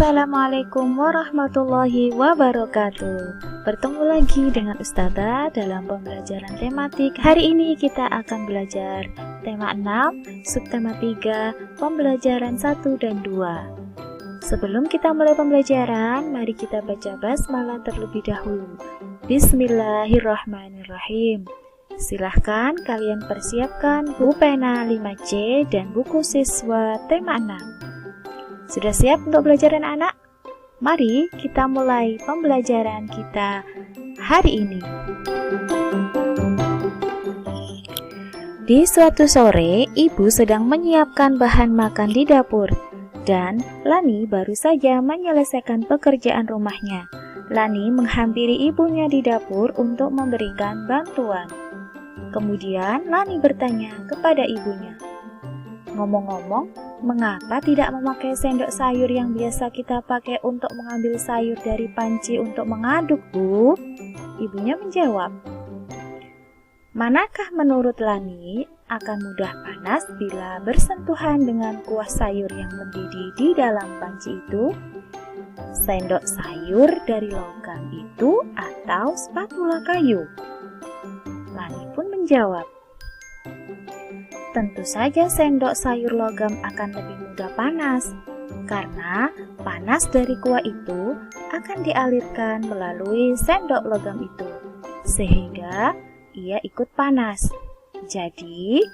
Assalamualaikum warahmatullahi wabarakatuh. Bertemu lagi dengan Ustazah dalam pembelajaran tematik. Hari ini kita akan belajar tema 6, subtema 3, pembelajaran 1 dan 2. Sebelum kita mulai pembelajaran, mari kita baca basmalah terlebih dahulu. Bismillahirrahmanirrahim. Silahkan kalian persiapkan buku pena 5C dan buku siswa tema 6. Sudah siap untuk belajar anak-anak? Mari kita mulai pembelajaran kita hari ini. Di suatu sore, ibu sedang menyiapkan bahan makan di dapur dan Lani baru saja menyelesaikan pekerjaan rumahnya. Lani menghampiri ibunya di dapur untuk memberikan bantuan. Kemudian Lani bertanya kepada ibunya, "Ngomong-ngomong, mengapa tidak memakai sendok sayur yang biasa kita pakai untuk mengambil sayur dari panci untuk mengaduk, Bu?" Ibunya menjawab, "Manakah menurut Lani akan mudah panas bila bersentuhan dengan kuah sayur yang mendidih di dalam panci itu? Sendok sayur dari logam itu atau spatula kayu?" Lani pun menjawab, "Tentu saja sendok sayur logam akan lebih mudah panas, karena panas dari kuah itu akan dialirkan melalui sendok logam itu, sehingga ia ikut panas. Jadi,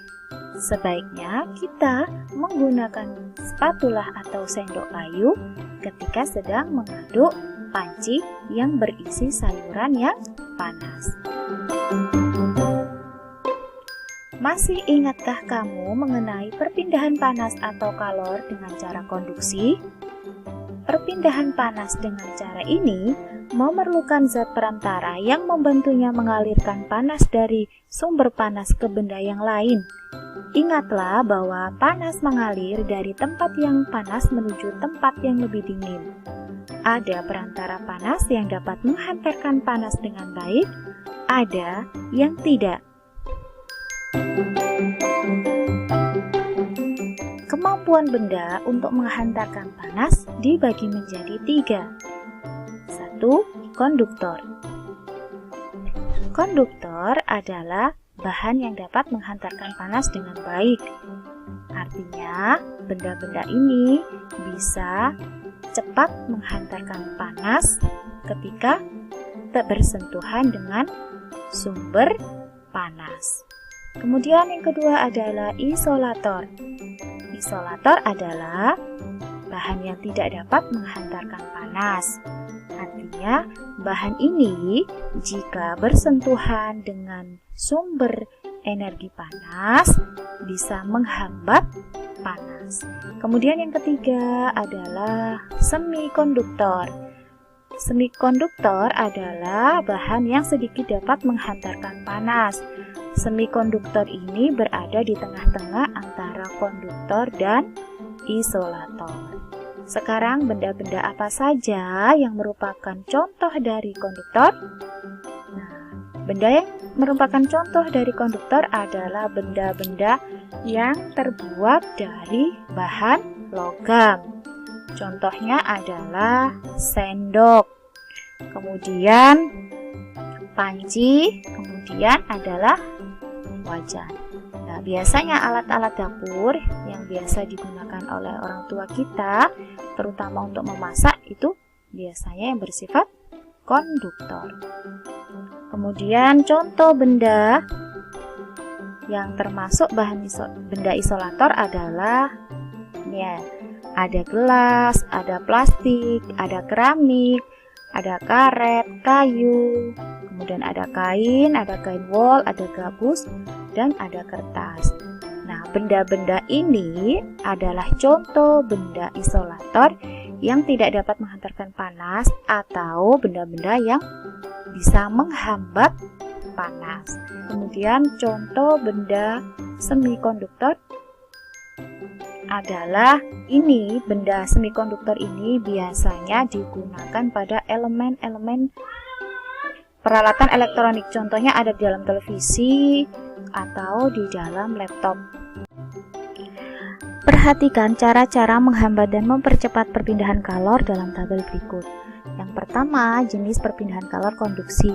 sebaiknya kita menggunakan spatula atau sendok kayu ketika sedang mengaduk panci yang berisi sayuran yang panas." Masih ingatkah kamu mengenai perpindahan panas atau kalor dengan cara konduksi? Perpindahan panas dengan cara ini memerlukan zat perantara yang membantunya mengalirkan panas dari sumber panas ke benda yang lain. Ingatlah bahwa panas mengalir dari tempat yang panas menuju tempat yang lebih dingin. Ada perantara panas yang dapat menghantarkan panas dengan baik, ada yang tidak. Kemampuan benda untuk menghantarkan panas dibagi menjadi 3. 1. Konduktor. Konduktor adalah bahan yang dapat menghantarkan panas dengan baik. Artinya, benda-benda ini bisa cepat menghantarkan panas ketika bersentuhan dengan sumber panas. Kemudian yang kedua adalah isolator. Isolator adalah bahan yang tidak dapat menghantarkan panas. Artinya, bahan ini jika bersentuhan dengan sumber energi panas bisa menghambat panas. Kemudian yang ketiga adalah semikonduktor. Semikonduktor adalah bahan yang sedikit dapat menghantarkan panas. Semikonduktor ini berada di tengah-tengah antara konduktor dan isolator. Sekarang benda-benda apa saja yang merupakan contoh dari konduktor? Nah, benda yang merupakan contoh dari konduktor adalah benda-benda yang terbuat dari bahan logam. Contohnya adalah sendok, kemudian panci, kemudian adalah wajan. Nah, biasanya alat-alat dapur yang biasa digunakan oleh orang tua kita, terutama untuk memasak, itu biasanya yang bersifat konduktor. Kemudian contoh benda yang termasuk benda isolator adalah ada gelas, ada plastik, ada keramik, ada karet, kayu, kemudian ada kain wol, ada gabus, dan ada kertas. Nah, benda-benda ini adalah contoh benda isolator yang tidak dapat menghantarkan panas atau benda-benda yang bisa menghambat panas. Kemudian contoh benda semikonduktor adalah ini. Benda semikonduktor ini biasanya digunakan pada elemen-elemen peralatan elektronik. Contohnya ada di dalam televisi atau di dalam laptop. Perhatikan cara-cara menghambat dan mempercepat perpindahan kalor dalam tabel berikut. Yang pertama, jenis perpindahan kalor konduksi.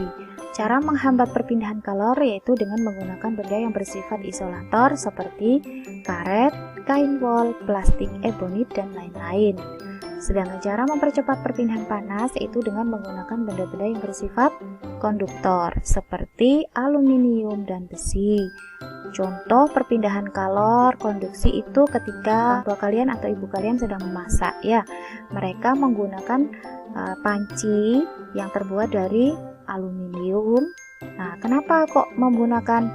Cara menghambat perpindahan kalor yaitu dengan menggunakan benda yang bersifat isolator seperti karet, kain wol, plastik, ebonit, dan lain-lain. Sedangkan cara mempercepat perpindahan panas yaitu dengan menggunakan benda-benda yang bersifat konduktor seperti aluminium dan besi. Contoh perpindahan kalor konduksi itu ketika orang tua kalian atau ibu kalian sedang memasak ya. Mereka menggunakan panci yang terbuat dari aluminium. Nah, kenapa kok menggunakan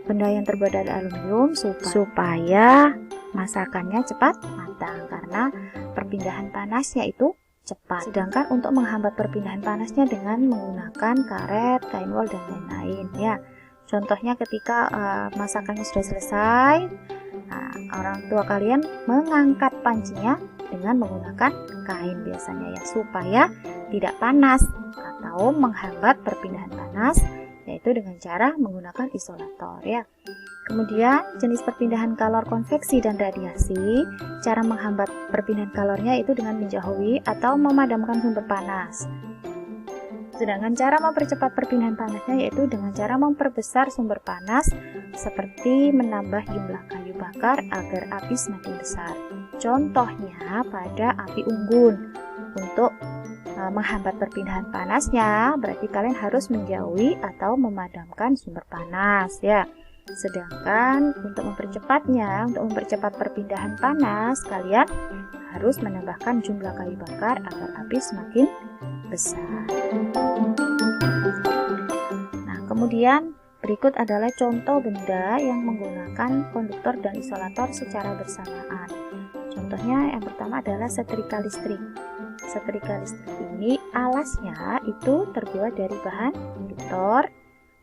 benda yang terbuat dari aluminium? Supaya masakannya cepat matang karena perpindahan panasnya itu cepat. Sedangkan untuk menghambat perpindahan panasnya dengan menggunakan karet, kain wol, dan lain-lain ya. Contohnya ketika masakannya sudah selesai, orang tua kalian mengangkat pancinya dengan menggunakan kain biasanya ya, supaya tidak panas atau menghambat perpindahan panas yaitu dengan cara menggunakan isolator ya. Kemudian jenis perpindahan kalor konveksi dan radiasi. Cara menghambat perpindahan kalornya itu dengan menjauhi atau memadamkan sumber panas. Sedangkan cara mempercepat perpindahan panasnya yaitu dengan cara memperbesar sumber panas seperti menambah jumlah kayu bakar agar api semakin besar. Contohnya pada api unggun. Untuk menghambat perpindahan panasnya berarti kalian harus menjauhi atau memadamkan sumber panas ya. Sedangkan untuk mempercepatnya, untuk mempercepat perpindahan panas, kalian harus menambahkan jumlah kayu bakar agar api semakin besar. Nah, kemudian berikut adalah contoh benda yang menggunakan konduktor dan isolator secara bersamaan. Contohnya yang pertama adalah setrika listrik. Setrika listrik ini alasnya itu terbuat dari bahan konduktor.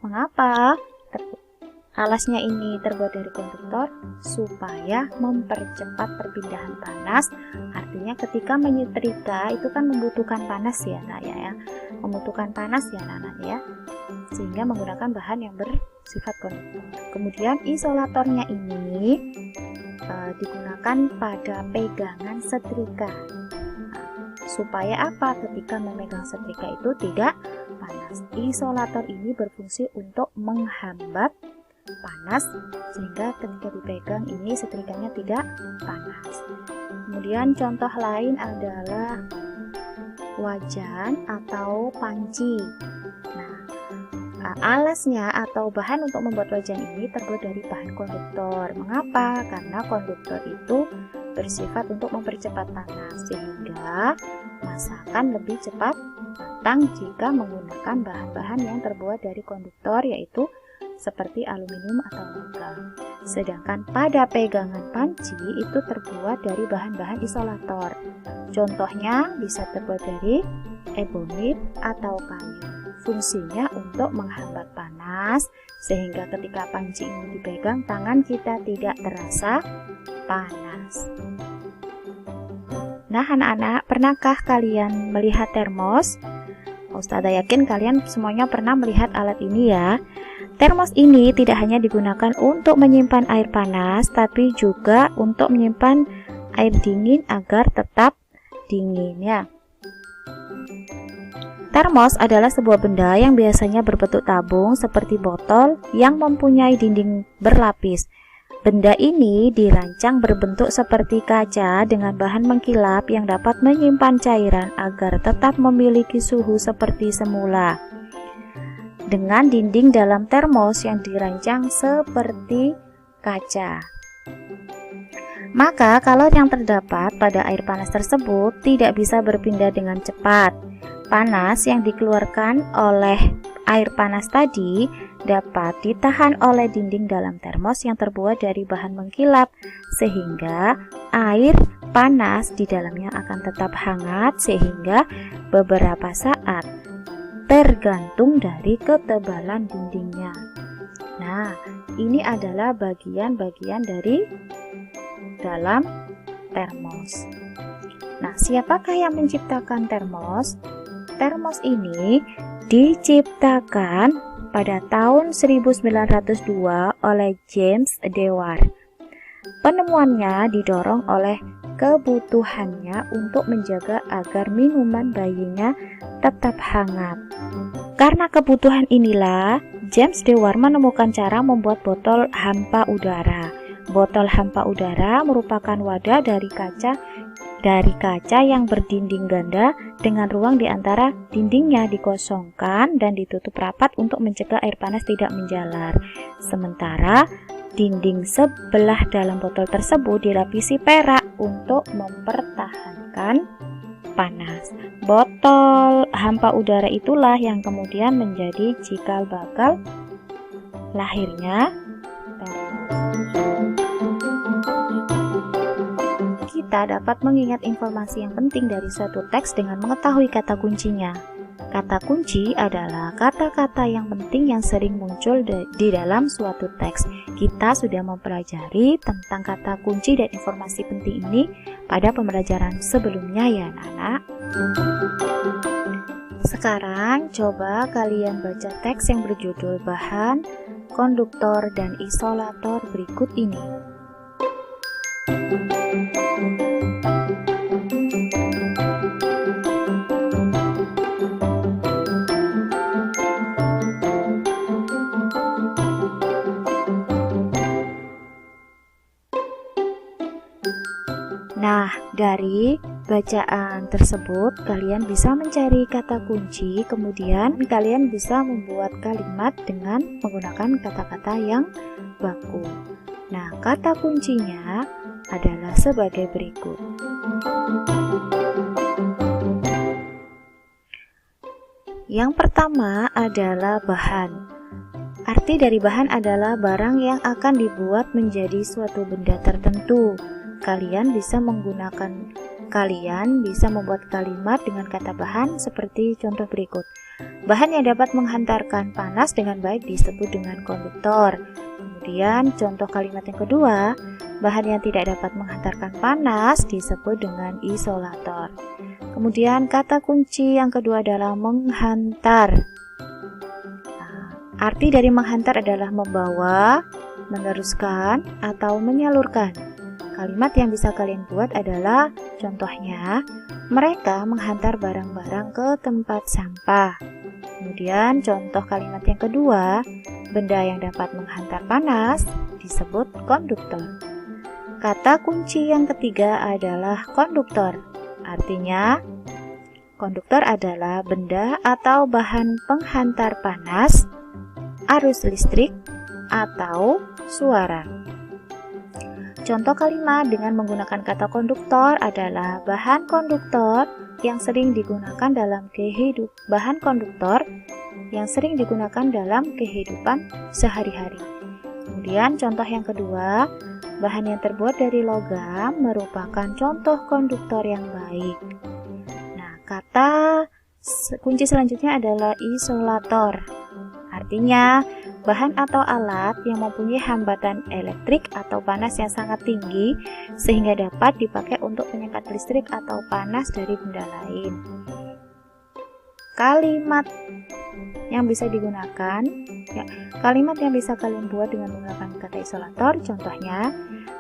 Mengapa alasnya ini terbuat dari konduktor? Supaya mempercepat perpindahan panas. Artinya ketika menyetrika itu kan membutuhkan panas ya nak ya, membutuhkan panas ya anak-anak ya, sehingga menggunakan bahan yang bersifat konduktor. Kemudian isolatornya ini digunakan pada pegangan setrika. Supaya apa? Ketika memegang setrika itu tidak panas. Isolator ini berfungsi untuk menghambat panas sehingga ketika dipegang ini setrikanya tidak panas. Kemudian contoh lain adalah wajan atau panci. Nah, alasnya atau bahan untuk membuat wajan ini terbuat dari bahan konduktor. Mengapa? Karena konduktor itu bersifat untuk mempercepat panas sehingga masakan lebih cepat matang jika menggunakan bahan-bahan yang terbuat dari konduktor yaitu seperti aluminium atau logam. Sedangkan pada pegangan panci itu terbuat dari bahan-bahan isolator. Contohnya bisa terbuat dari ebonit atau kayu. Fungsinya untuk menghambat panas sehingga ketika panci ini dipegang tangan kita tidak terasa panas. Nah anak-anak, pernahkah kalian melihat termos? Ustazah yakin kalian semuanya pernah melihat alat ini ya. Termos ini tidak hanya digunakan untuk menyimpan air panas, tapi juga untuk menyimpan air dingin agar tetap dingin ya. Termos adalah sebuah benda yang biasanya berbentuk tabung seperti botol yang mempunyai dinding berlapis. Benda ini dirancang berbentuk seperti kaca dengan bahan mengkilap yang dapat menyimpan cairan agar tetap memiliki suhu seperti semula. Dengan dinding dalam termos yang dirancang seperti kaca, maka kalor yang terdapat pada air panas tersebut tidak bisa berpindah dengan cepat. Panas yang dikeluarkan oleh air panas tadi dapat ditahan oleh dinding dalam termos yang terbuat dari bahan mengkilap, sehingga air panas di dalamnya akan tetap hangat sehingga beberapa saat, tergantung dari ketebalan dindingnya. Nah, ini adalah bagian-bagian dari dalam termos. Nah, siapakah yang menciptakan termos? Termos ini diciptakan pada tahun 1902 oleh James Dewar. Penemuannya didorong oleh kebutuhannya untuk menjaga agar minuman bayinya tetap hangat. Karena kebutuhan inilah, James Dewar menemukan cara membuat botol hampa udara. Botol hampa udara merupakan wadah dari kaca yang berdinding ganda dengan ruang di antara dindingnya dikosongkan dan ditutup rapat untuk mencegah air panas tidak menjalar. Sementara dinding sebelah dalam botol tersebut dilapisi perak untuk mempertahankan panas. Botol hampa udara itulah yang kemudian menjadi cikal bakal lahirnya termos. Kita dapat mengingat informasi yang penting dari suatu teks dengan mengetahui kata kuncinya. Kata kunci adalah kata-kata yang penting yang sering muncul di dalam suatu teks. Kita sudah mempelajari tentang kata kunci dan informasi penting ini pada pembelajaran sebelumnya ya anak-anak. Sekarang coba kalian baca teks yang berjudul bahan, konduktor, dan isolator berikut ini. Nah, dari bacaan tersebut kalian bisa mencari kata kunci, kemudian kalian bisa membuat kalimat dengan menggunakan kata-kata yang baku. Nah, kata kuncinya adalah sebagai berikut. Yang pertama adalah bahan. Arti dari bahan adalah barang yang akan dibuat menjadi suatu benda tertentu. Kalian bisa membuat kalimat dengan kata bahan seperti contoh berikut. Bahan yang dapat menghantarkan panas dengan baik disebut dengan konduktor. Kemudian contoh kalimat yang kedua, bahan yang tidak dapat menghantarkan panas disebut dengan isolator. Kemudian kata kunci yang kedua adalah menghantar. Arti dari menghantar adalah membawa, meneruskan, atau menyalurkan. Kalimat yang bisa kalian buat adalah contohnya, mereka menghantar barang-barang ke tempat sampah. Kemudian contoh kalimat yang kedua, benda yang dapat menghantar panas disebut konduktor. Kata kunci yang ketiga adalah konduktor. Artinya, konduktor adalah benda atau bahan penghantar panas, arus listrik, atau suara. Contoh kalimat dengan menggunakan kata konduktor adalah bahan konduktor yang sering digunakan dalam kehidupan sehari-hari. Kemudian contoh yang kedua, bahan yang terbuat dari logam merupakan contoh konduktor yang baik. Nah, kata kunci selanjutnya adalah isolator. Artinya, bahan atau alat yang mempunyai hambatan elektrik atau panas yang sangat tinggi sehingga dapat dipakai untuk menyekat listrik atau panas dari benda lain. Kalimat yang bisa kalian buat dengan menggunakan kata isolator, contohnya,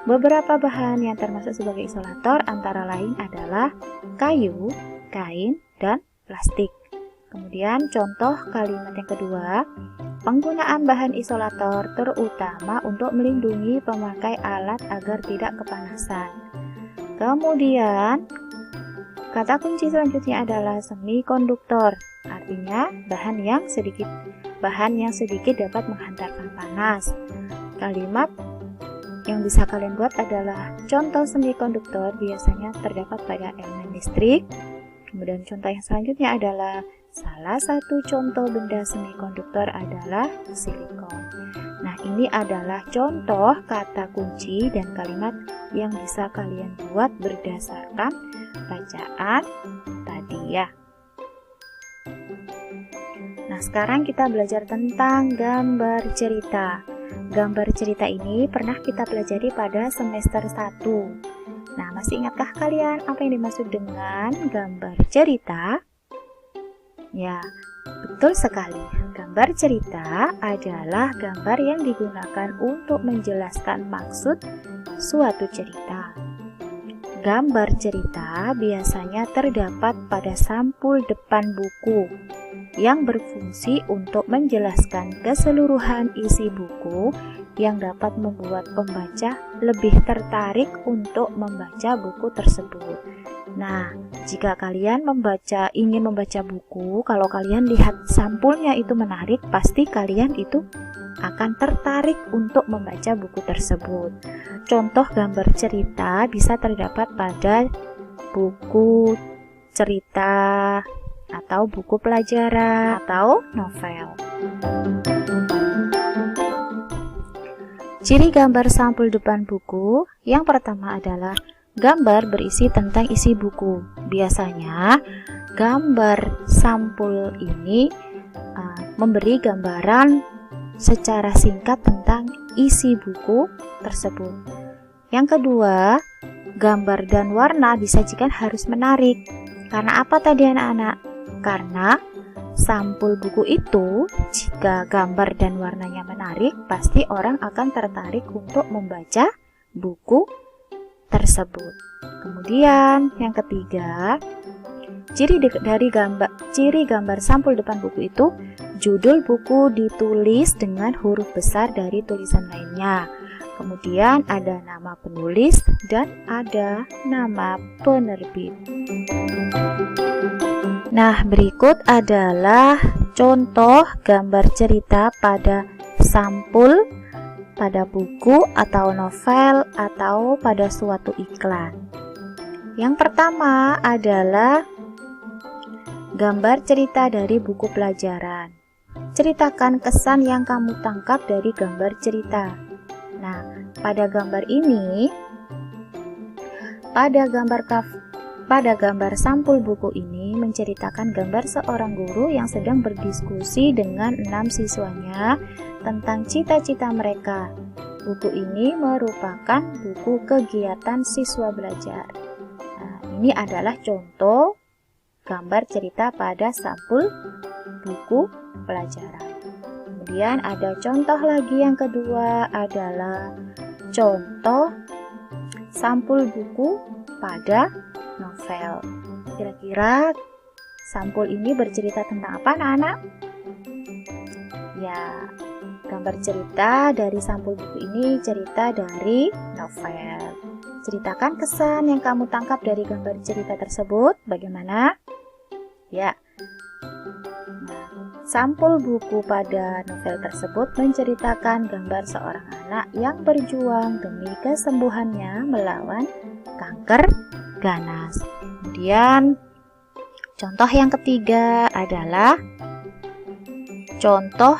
beberapa bahan yang termasuk sebagai isolator antara lain adalah kayu, kain, dan plastik. Kemudian contoh kalimat yang kedua, penggunaan bahan isolator terutama untuk melindungi pemakai alat agar tidak kepanasan. Kemudian kata kunci selanjutnya adalah semikonduktor. Artinya bahan yang sedikit dapat menghantarkan panas. Kalimat yang bisa kalian buat adalah contoh semikonduktor biasanya terdapat pada elemen listrik. Kemudian contoh yang selanjutnya adalah salah satu contoh benda semikonduktor adalah silikon. Nah, ini adalah contoh kata kunci dan kalimat yang bisa kalian buat berdasarkan bacaan tadi ya. Nah, sekarang kita belajar tentang gambar cerita. Gambar cerita ini pernah kita pelajari pada semester 1. Nah, masih ingatkah kalian apa yang dimaksud dengan gambar cerita? Ya, betul sekali. Gambar cerita adalah gambar yang digunakan untuk menjelaskan maksud suatu cerita. Gambar cerita biasanya terdapat pada sampul depan buku yang berfungsi untuk menjelaskan keseluruhan isi buku yang dapat membuat pembaca lebih tertarik untuk membaca buku tersebut. Nah, jika kalian ingin membaca buku, kalau kalian lihat sampulnya itu menarik, pasti kalian itu akan tertarik untuk membaca buku tersebut. Contoh gambar cerita bisa terdapat pada buku cerita atau buku pelajaran atau novel. Ciri gambar sampul depan buku yang pertama adalah gambar berisi tentang isi buku. Biasanya gambar sampul ini memberi gambaran secara singkat tentang isi buku tersebut. Yang kedua, gambar dan warna disajikan harus menarik. Karena apa tadi anak-anak? Karena sampul buku itu, jika gambar dan warnanya menarik, pasti orang akan tertarik untuk membaca buku tersebut. Kemudian yang ketiga, ciri gambar sampul depan buku itu, judul buku ditulis dengan huruf besar dari tulisan lainnya. Kemudian ada nama penulis dan ada nama penerbit. Nah, berikut adalah contoh gambar cerita pada sampul, pada buku atau novel atau pada suatu iklan. Yang pertama adalah gambar cerita dari buku pelajaran. Ceritakan kesan yang kamu tangkap dari gambar cerita. Nah, pada gambar ini, pada gambar sampul buku ini menceritakan gambar seorang guru yang sedang berdiskusi dengan 6 siswanya tentang cita-cita mereka. Buku ini merupakan buku kegiatan siswa belajar. Nah, ini adalah contoh gambar cerita pada sampul buku pelajaran. Kemudian ada contoh lagi yang kedua adalah contoh sampul buku pada novel. Kira-kira sampul ini bercerita tentang apa anak-anak? Ya, gambar cerita dari sampul buku ini cerita dari novel. Ceritakan kesan yang kamu tangkap dari gambar cerita tersebut. Bagaimana? Ya. Nah, sampul buku pada novel tersebut menceritakan gambar seorang anak yang berjuang demi kesembuhannya melawan kanker ganas. Kemudian contoh yang ketiga adalah contoh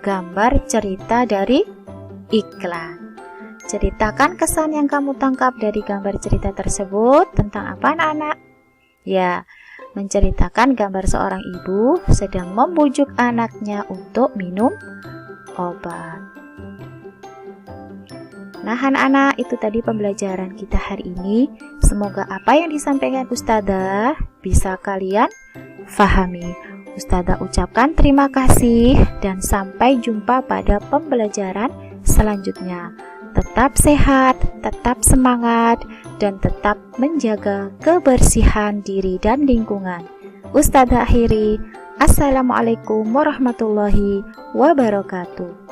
gambar cerita dari iklan. Ceritakan kesan yang kamu tangkap dari gambar cerita tersebut tentang apa anak-anak? Ya, menceritakan gambar seorang ibu sedang membujuk anaknya untuk minum obat. Nah anak-anak, itu tadi pembelajaran kita hari ini. Semoga apa yang disampaikan Ustadzah bisa kalian fahami. Ustadzah ucapkan terima kasih dan sampai jumpa pada pembelajaran selanjutnya. Tetap sehat, tetap semangat, dan tetap menjaga kebersihan diri dan lingkungan. Ustadzah akhiri, Assalamualaikum warahmatullahi wabarakatuh.